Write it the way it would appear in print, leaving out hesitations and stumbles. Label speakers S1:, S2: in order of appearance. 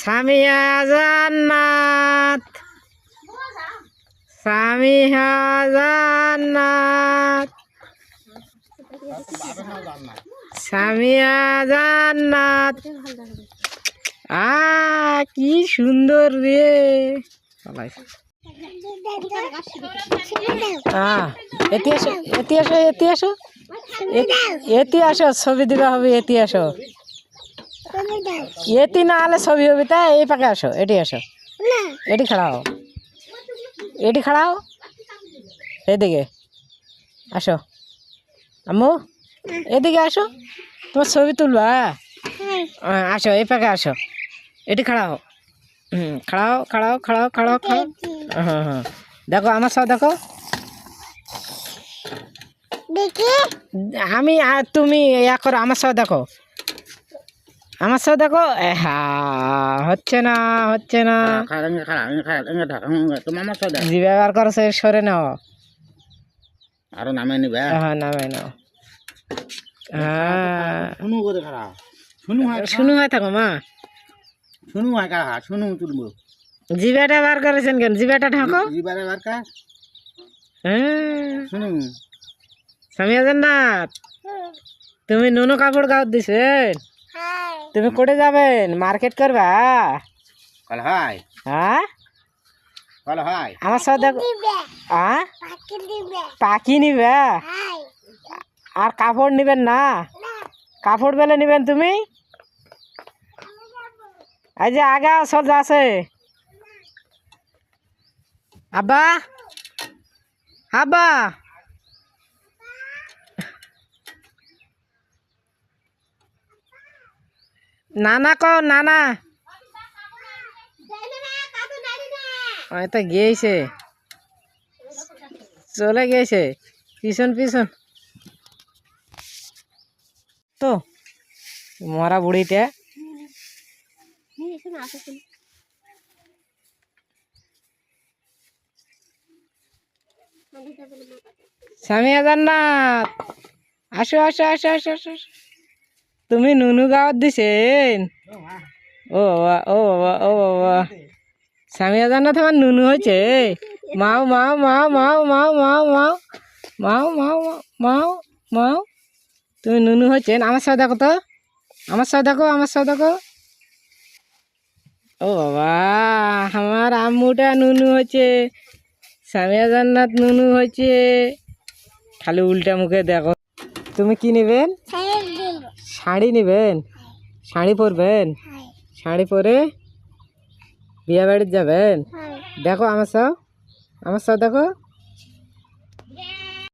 S1: সামিয়া জান্নাত, সামিয়া জান্নাত, সামিয়া জান্নাত। কি সুন্দর রে। এটি আসো, এটি আসো, এটি আসো, এটি আসো, ছবি দিবা হবে। এটি আসো, এটি না হলে ছবি হবে। তাই এই পাকে আসো, এটি আসো, এটি খাড়াও, এটি খাড়াও, এদিকে আসো। আম্মু এদিকে আসো, তোমার ছবি তুলবা। আসো এই পাকে আসো, এটি খাড়াও। খাড়াও, খাড়াও, খাড়াও, খাড়াও, খাড়াও। হ্যাঁ হ্যাঁ, দেখো আমার সব দেখো। আমি আর তুমি ইয়া করো, আমার সাথে দেখো, আমার সাথে দেখো। হচ্ছে না, হচ্ছে না। জি ব্যবহার করো, সরে নাও, আরো নামে নিবে। হ্যাঁ নামে নাও। হ্যাঁ শুনু হয় থাকো মা, শুনু হয় কারা, শুনু তুলবো। জিবাটা বার করেছেন কেন? জিবাটা ঢাকো, জিবাটা বার কর। হ্যাঁ শুনু। সামিয়া জান্নাত, তুমি নুনু কাপড় গাও দিছেন? তুমি কোটে যাবেন? মার্কেট করবা? হ্যাঁ আমার সাথে দেখো। পাখি নিবে আর কাপড় নিবেন না? কাপড় বেলে নিবেন তুমি? এই যে আগা সব আছে। আব্বা, আব্বা, নানা কও, নানা। তো গিয়েছে, চলে গেছে পিছন পিছন। তো মরা বুড়িটা সামিয়া জান্নাত, আসো আসো আসো আসো আসো। তুমি নুনু গাওয়াত দিছেন? ও বাবা, ও বাবা, ও বাবা। সামিয়া জান্নাত আমার নুনু হয়েছে। মাও মাও মাও মাও মাও মাও মাও মাও মাও মাও মাও। তুমি নুনু হয়েছেন? আমার সাথে দেখো তো, আমার সাথে দেখো, আমার সাথে দেখো। ও বাবা, আমার আম্মুটা নুনু হয়েছে, সামিয়া জান্নাত নুনু হয়েছে। খালি উল্টা মুখে দেখো। তুমি কি নেবেন? শাড়ি নেবেন? শাড়ি পরবেন? শাড়ি পরে বিয়ে বাড়িতে যাবেন? দেখো আমার সব, আমার সব দেখো।